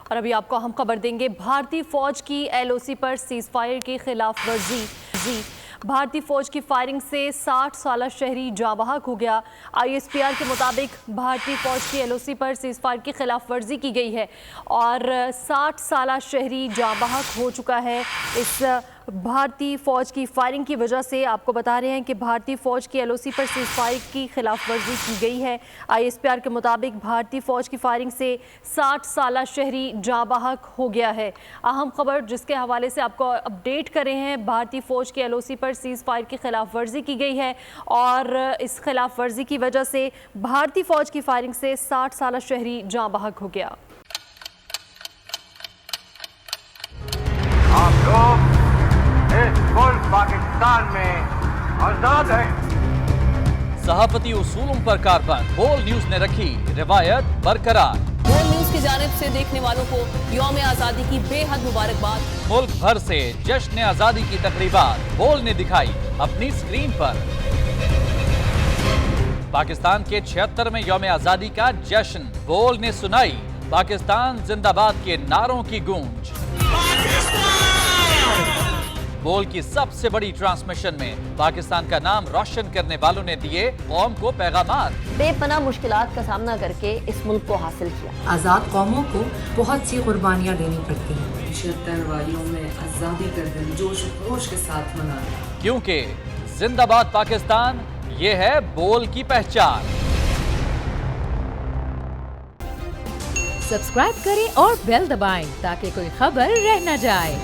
اور ابھی آپ کو ہم خبر دیں گے بھارتی فوج کی ایل او سی پر سیز فائر کی خلاف ورزی بھارتی فوج کی فائرنگ سے 60 سالہ شہری جاں بحق ہو گیا۔ آئی ایس پی آر کے مطابق بھارتی فوج کی ایل او سی پر سیز فائر کی خلاف ورزی کی گئی ہے اور 60 سالہ شہری جاں بحق ہو چکا ہے۔ اس بھارتی فوج کی فائرنگ کی وجہ سے آپ کو بتا رہے ہیں کہ بھارتی فوج کی ایل او سی پر سیز فائر کی خلاف ورزی کی گئی ہے۔ آئی ایس پی آر کے مطابق بھارتی فوج کی فائرنگ سے 60 سالہ شہری جاں بحق ہو گیا ہے۔ اہم خبر جس کے حوالے سے آپ کو اپڈیٹ کرے ہیں، بھارتی فوج کی ایل او سی پر سیز فائر کی خلاف ورزی کی گئی ہے اور اس خلاف ورزی کی وجہ سے بھارتی فوج کی فائرنگ سے 60 سالہ شہری جاں بحق ہو گیا۔ آپ لوگ اس ملک پاکستان میں آزاد ہیں۔ صحافتی اصولوں پر کاربند بول نیوز نے رکھی روایت برقرار۔ بول نیوز کی جانب سے دیکھنے والوں کو یوم آزادی کی بے حد مبارکباد۔ ملک بھر سے جشن آزادی کی تقریبات بول نے دکھائی اپنی سکرین پر۔ پاکستان کے 76ویں یوم آزادی کا جشن بول نے سنائی پاکستان زندہ باد کے نعروں کی گونج۔ بول کی سب سے بڑی ٹرانسمیشن میں پاکستان کا نام روشن کرنے والوں نے دیے قوم کو پیغامات۔ بے پناہ مشکلات کا سامنا کر کے اس ملک کو حاصل کیا۔ آزاد قوموں کو بہت سی قربانیاں دینی پڑتی ہیں۔ 76 واریوں میں آزادی کا دن جوش و خروش کے ساتھ منایا۔ کیونکہ زندہ باد پاکستان یہ ہے بول کی پہچان۔ سبسکرائب کریں اور بیل دبائیں تاکہ کوئی خبر رہ نہ جائے۔